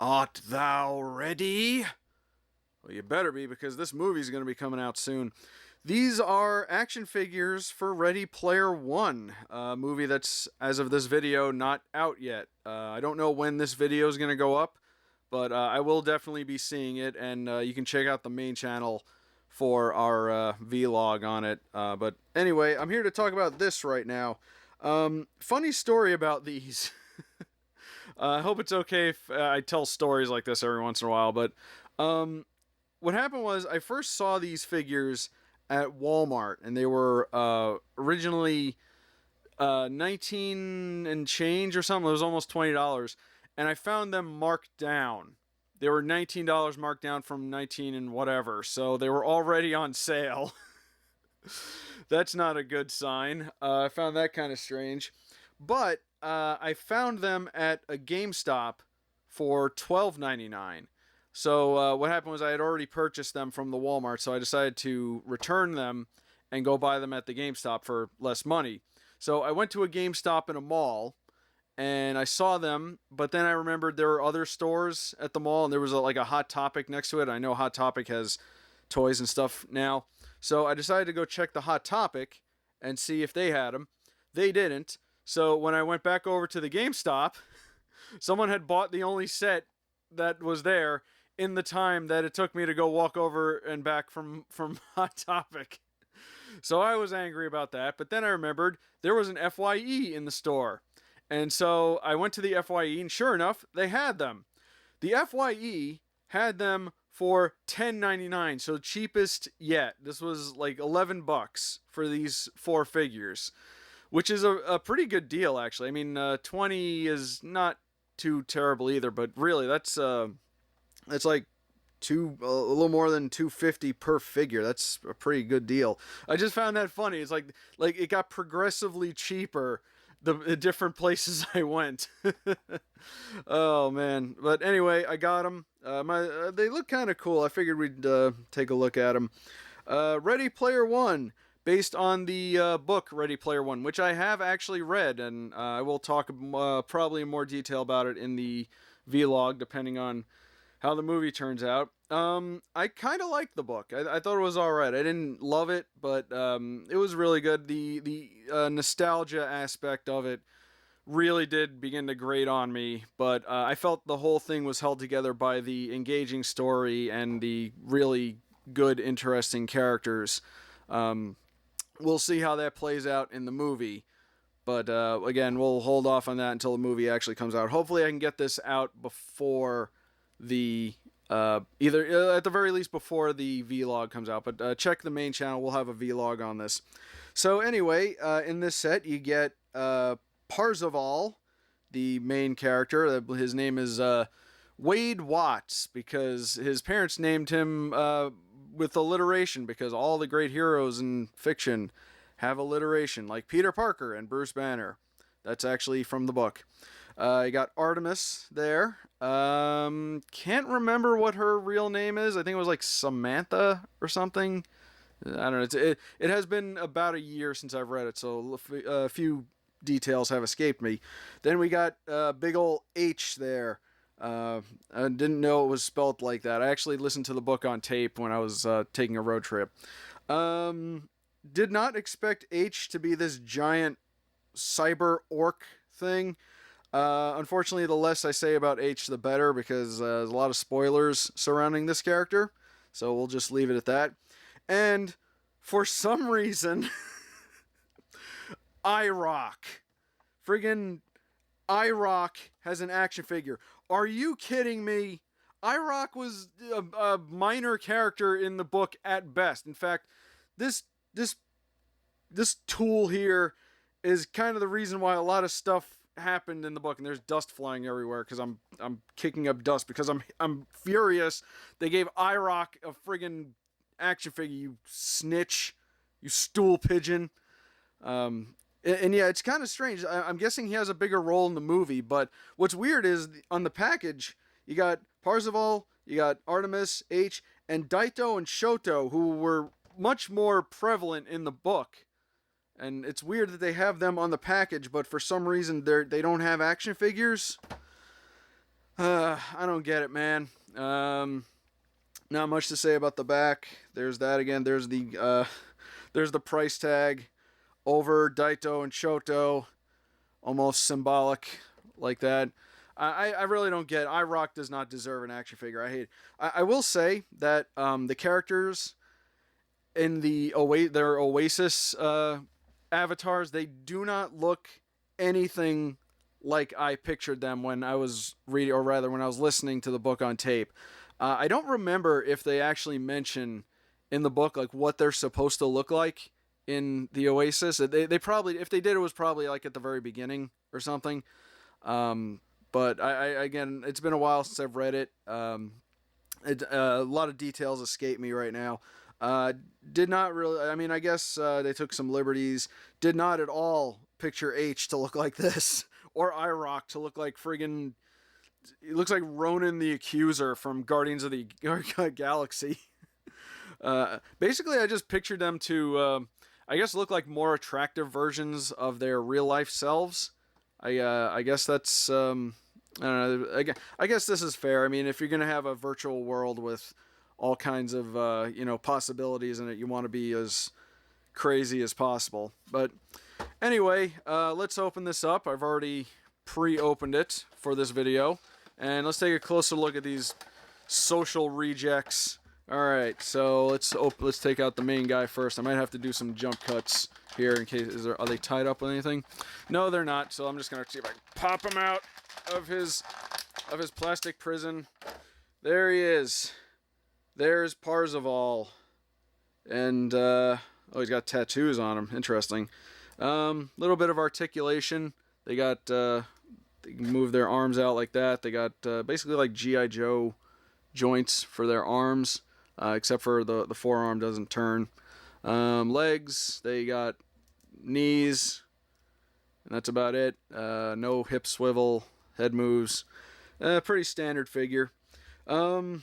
Art thou ready? Well, you better be, because this movie's going to be coming out soon. These are action figures for Ready Player One, a movie that's, as of this video, not out yet. I don't know when this video is going to go up, but I will definitely be seeing it, and you can check out the main channel for our vlog on it. But anyway, I'm here to talk about this right now. Funny story about these. I hope it's okay if I tell stories like this every once in a while, but what happened was I first saw these figures at Walmart, and they were originally 19 and change or something. It was almost $20, and I found them marked down. They were $19 marked down from 19 and whatever, so they were already on sale. That's not a good sign. I found that kind of strange. But I found them at a GameStop for $12.99. So what happened was I had already purchased them from the Walmart, so I decided to return them and go buy them at the GameStop for less money. So I went to a GameStop in a mall, and I saw them, but then I remembered there were other stores at the mall, and there was like a Hot Topic next to it. I know Hot Topic has toys and stuff now. So I decided to go check the Hot Topic and see if they had them. They didn't. So when I went back over to the GameStop, someone had bought the only set that was there in the time that it took me to go walk over and back from Hot Topic. So I was angry about that, but then I remembered there was an FYE in the store. And so I went to the FYE, and sure enough, they had them. The FYE had them for $10.99, so cheapest yet. This was like $11 for these 4 figures, which is a pretty good deal, actually. I mean, 20 is not too terrible either, but really, that's like a little more than $2.50 per figure. That's a pretty good deal. I just found that funny. It's like it got progressively cheaper the different places I went. Oh man! But anyway, I got them. They look kind of cool. I figured we'd take a look at them. Ready Player One, based on the book Ready Player One, which I have actually read, and I will talk probably in more detail about it in the vlog, depending on how the movie turns out. I kind of liked the book. I thought it was alright. I didn't love it, but it was really good. The nostalgia aspect of it really did begin to grate on me, but I felt the whole thing was held together by the engaging story and the really good, interesting characters. We'll see how that plays out in the movie. But again, we'll hold off on that until the movie actually comes out. Hopefully I can get this out before the either at the very least before the vlog comes out, but check the main channel. We'll have a vlog on this. So anyway, in this set you get Parzival, the main character. His name is Wade Watts, because his parents named him with alliteration, because all the great heroes in fiction have alliteration, like Peter Parker and Bruce Banner. That's actually from the book. You got Artemis there. Can't remember what her real name is. I think it was like Samantha or something. I don't know. It has been about a year since I've read it, so a few details have escaped me. Then we got big ol' H there. I didn't know it was spelled like that. I actually listened to the book on tape when I was taking a road trip. Did not expect H to be this giant cyber orc thing. Unfortunately, the less I say about H, the better, because there's a lot of spoilers surrounding this character. So we'll just leave it at that. And for some reason, IROC. Friggin' IROC has an action figure. Are you kidding me? IROC was a minor character in the book at best. In fact, this tool here is kind of the reason why a lot of stuff happened in the book, and there's dust flying everywhere because I'm kicking up dust because I'm furious. They gave IROC a friggin' action figure, you snitch, you stool pigeon. And yeah, it's kind of strange. I'm guessing he has a bigger role in the movie, but what's weird is on the package you got Parzival, you got Artemis, H, and Daito and Shoto, who were much more prevalent in the book. And it's weird that they have them on the package, but for some reason they don't have action figures. I don't get it, man. Not much to say about the back. There's that again. There's the price tag over Daito and Shoto, almost symbolic like that. I really don't get it. iRock does not deserve an action figure. I hate it. I will say that the characters in their Oasis avatars, they do not look anything like I pictured them when I was reading, or rather when I was listening to the book on tape. I don't remember if they actually mention in the book like what they're supposed to look like in the Oasis. They probably, if they did, it was probably like at the very beginning or something. But I again, it's been a while since I've read it. A lot of details escape me right now. Did not really. I mean, I guess they took some liberties. Did not at all picture H to look like this, or iRock to look like friggin'. He looks like Ronan the Accuser from Guardians of the Galaxy. Basically, I just pictured them to, I guess, look like more attractive versions of their real life selves. I guess that's, I don't know. I guess this is fair. I mean, if you're gonna have a virtual world with all kinds of, possibilities in it, you want to be as crazy as possible. But anyway, let's open this up. I've already pre-opened it for this video, and let's take a closer look at these social rejects. All right, so let's take out the main guy first. I might have to do some jump cuts here in case are they tied up with anything? No, they're not. So I'm just gonna see if I can pop him out of his plastic prison. There he is. There's Parzival, and oh, he's got tattoos on him. Interesting. Little bit of articulation. They got they can move their arms out like that. They got basically like G.I. Joe joints for their arms, except for the forearm doesn't turn. Legs, they got knees, and that's about it. No hip swivel, head moves. Pretty standard figure. I've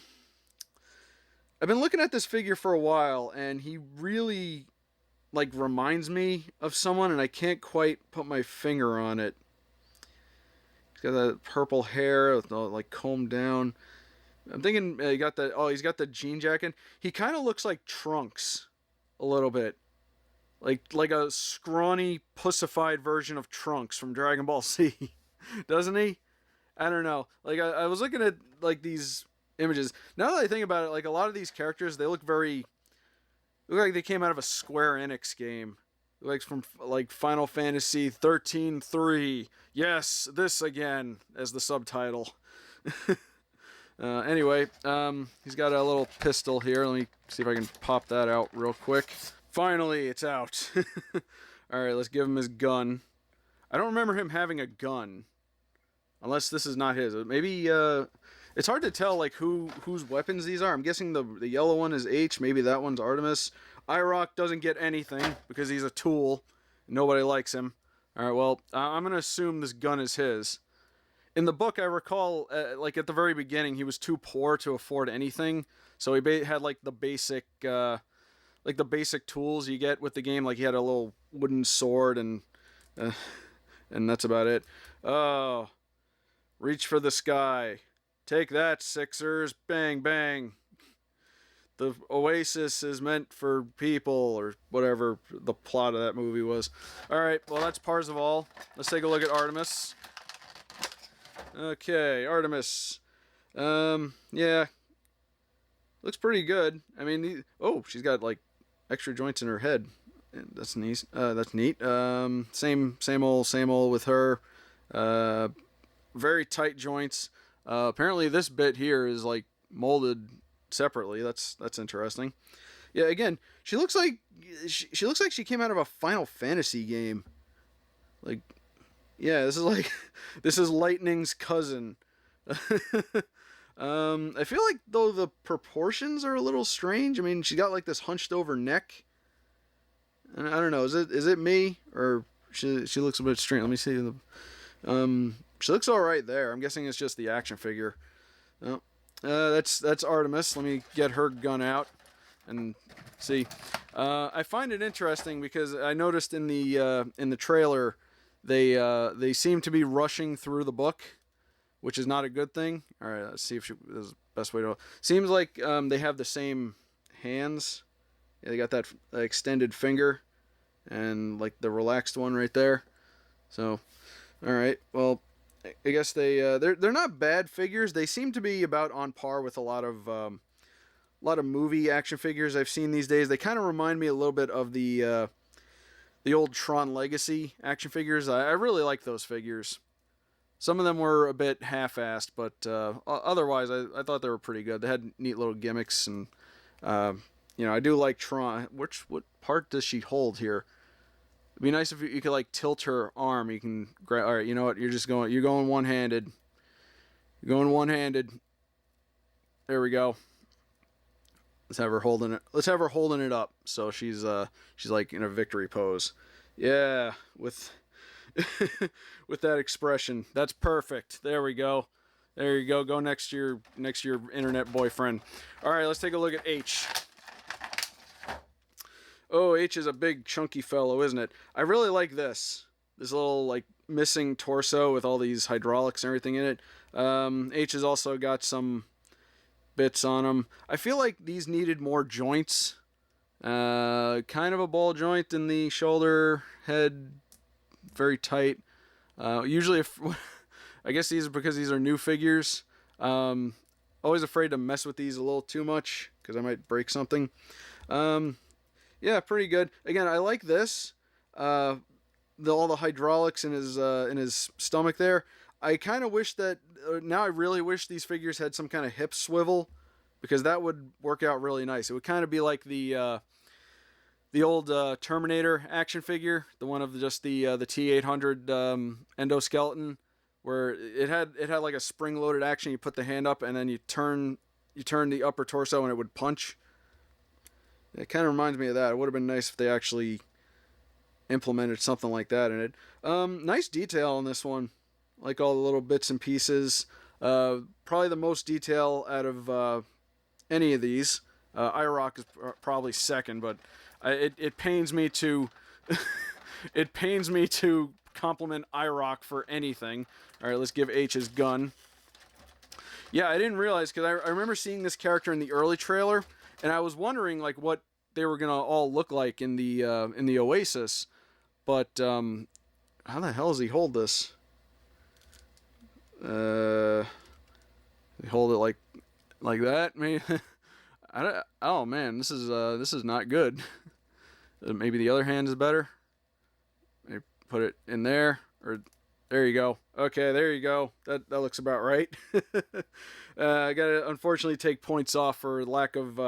been looking at this figure for a while, and he really like reminds me of someone, and I can't quite put my finger on it. He's got that purple hair with like combed down. I'm thinking he's got the jean jacket. He kind of looks like Trunks a little bit. Like a scrawny, pussified version of Trunks from Dragon Ball Z. Doesn't he? I don't know. Like I was looking at like these images. Now that I think about it, like a lot of these characters, they look like they came out of a Square Enix game. Like from like Final Fantasy 13-3. Yes, this again as the subtitle. Anyway, he's got a little pistol here. Let me see if I can pop that out real quick. Finally, it's out. Alright, let's give him his gun. I don't remember him having a gun. Unless this is not his. Maybe, it's hard to tell, like, whose weapons these are. I'm guessing the yellow one is H. Maybe that one's Artemis. iRock doesn't get anything because he's a tool. Nobody likes him. Alright, well, I'm going to assume this gun is his. In the book, I recall, like, at the very beginning, he was too poor to afford anything. So he had, like, the basic tools you get with the game. Like, he had a little wooden sword, and that's about it. Oh, reach for the sky. Take that, Sixers. Bang, bang. The Oasis is meant for people, or whatever the plot of that movie was. Alright, well, that's Parzival. Let's take a look at Artemis. Okay, Artemis. Yeah. Looks pretty good. I mean, she's got, like, extra joints in her head. That's neat. That's neat. Same old with her. Very tight joints. Apparently this bit here is, like, molded separately. That's interesting. Yeah, again, she looks like she came out of a Final Fantasy game. Like, yeah, this is Lightning's cousin. I feel like though the proportions are a little strange. I mean, she got like this hunched over neck. And I don't know, is it me or she looks a bit strange. Let me see. She looks all right there. I'm guessing it's just the action figure. Oh, that's Artemis. Let me get her gun out and see. I find it interesting because I noticed in the trailer they seem to be rushing through the book. which is not a good thing. All right, let's see if this is the best way to. Seems like they have the same hands. Yeah, they got that extended finger, and like the relaxed one right there. So, all right. Well, I guess they're not bad figures. They seem to be about on par with a lot of movie action figures I've seen these days. They kind of remind me a little bit of the old Tron Legacy action figures. I really like those figures. Some of them were a bit half-assed, but otherwise I thought they were pretty good. They had neat little gimmicks, and I do like Tron. What part does she hold here? It'd be nice if you could like tilt her arm. You can grab. All right, you know what? You're going one-handed. You're going one-handed. There we go. Let's have her holding it. Let's have her holding it up. So she's like in a victory pose. Yeah, with with that expression. That's perfect. There we go. There you go. Go next to your internet boyfriend. All right, let's take a look at H. Oh, H is a big chunky fellow, isn't it? I really like this. This little like missing torso with all these hydraulics and everything in it. H has also got some bits on them. I feel like these needed more joints. Kind of a ball joint in the shoulder, head, very tight. Usually, I guess these are because these are new figures. Always afraid to mess with these a little too much because I might break something. Yeah, pretty good. Again, I like this. All the hydraulics in his stomach there. I kind of wish that now I really wish these figures had some kind of hip swivel, because that would work out really nice. It would kind of be like the old Terminator action figure, the one of just the T-800 endoskeleton, where it had like a spring-loaded action. You put the hand up and then you turn the upper torso and it would punch. It kind of reminds me of that. It would have been nice if they actually implemented something like that in it. Nice detail on this one. Like all the little bits and pieces. Probably the most detail out of any of these. IROC is probably second, but it pains me to it pains me to compliment IROC for anything. All right, let's give H his gun. Yeah, I didn't realize, because I remember seeing this character in the early trailer, and I was wondering like what they were gonna all look like in the Oasis, but how the hell does he hold this? They hold it like that, maybe. Oh man, this is not good. Maybe the other hand is better. Maybe put it in there, or there you go. Okay, there you go. That looks about right. I gotta unfortunately take points off for lack of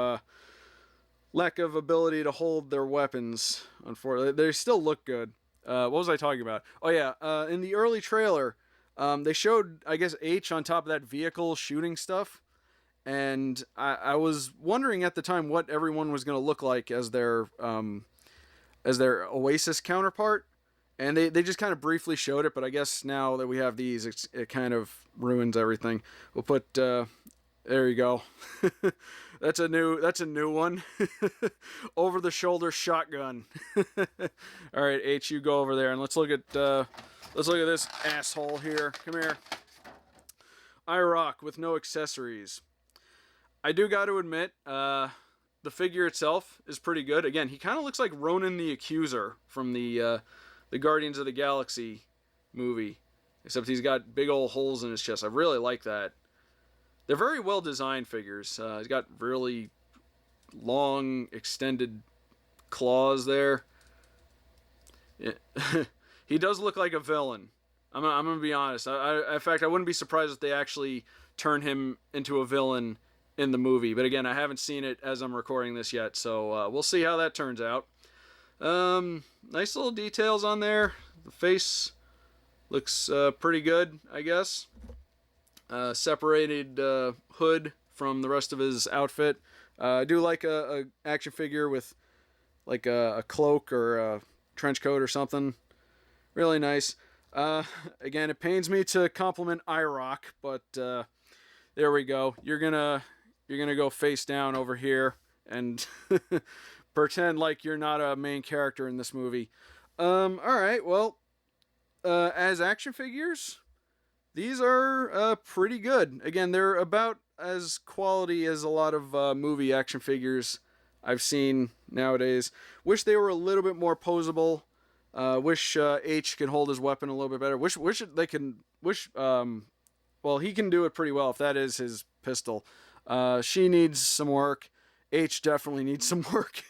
ability to hold their weapons. Unfortunately, they still look good. What was I talking about? Oh yeah, in the early trailer, they showed, I guess, H on top of that vehicle shooting stuff. And I was wondering at the time what everyone was going to look like as their Oasis counterpart. And they just kind of briefly showed it, but I guess now that we have these, it kind of ruins everything. We'll put, there you go. That's a new one. Over the shoulder shotgun. All right, H, you go over there and let's look at this asshole here. Come here. IROC with no accessories. I do got to admit, the figure itself is pretty good. Again, he kind of looks like Ronan the Accuser from the Guardians of the Galaxy movie, except he's got big old holes in his chest. I really like that. They're very well designed figures. He's got really long, extended claws there. Yeah. He does look like a villain. I'm gonna be honest. In fact, I wouldn't be surprised if they actually turn him into a villain in the movie. But again, I haven't seen it as I'm recording this yet, so we'll see how that turns out. Nice little details on there. The face looks pretty good, I guess. Separated hood from the rest of his outfit. I do like a action figure with like a cloak or a trench coat or something. Really nice. Again, it pains me to compliment IROC, but there we go. You're gonna go face down over here and pretend like you're not a main character in this movie. All right. Well, as action figures, These are pretty good. Again, they're about as quality as a lot of movie action figures I've seen nowadays. Wish they were a little bit more posable. Wish H can hold his weapon a little bit better. Wish they can. Well, he can do it pretty well if that is his pistol. She needs some work. H definitely needs some work.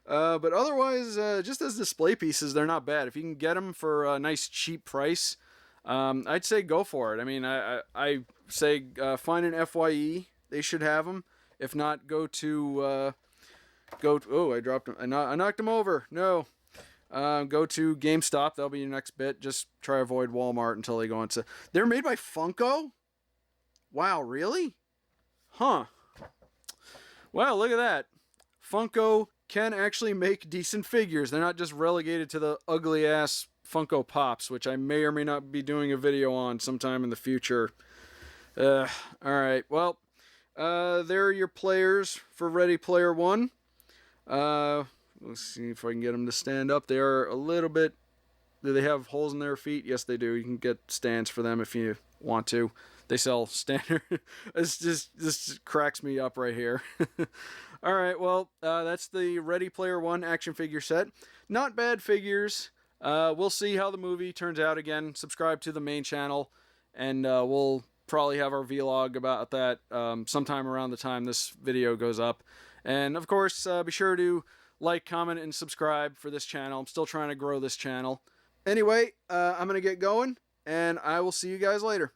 But otherwise, just as display pieces, they're not bad. If you can get them for a nice cheap price, I'd say go for it. I mean, I say find an FYE. They should have them. If not, go to oh, I dropped him. I knocked him over. No. Go to GameStop. That'll be your next bit. Just try to avoid Walmart until they go into. They're made by Funko. Wow, really? Huh. Well, look at that. Funko can actually make decent figures. They're not just relegated to the ugly ass Funko Pops, which I may or may not be doing a video on sometime in the future. Alright, well, there are your players for Ready Player One. Let's see if I can get them to stand up. They are a little bit... Do they have holes in their feet? Yes, they do. You can get stands for them if you want to. They sell standard. This cracks me up right here. Alright, well, that's the Ready Player One action figure set. Not bad figures. We'll see how the movie turns out again. Subscribe to the main channel, and we'll probably have our vlog about that sometime around the time this video goes up. And, of course, be sure to like, comment, and subscribe for this channel. I'm still trying to grow this channel. Anyway, I'm going to get going, and I will see you guys later.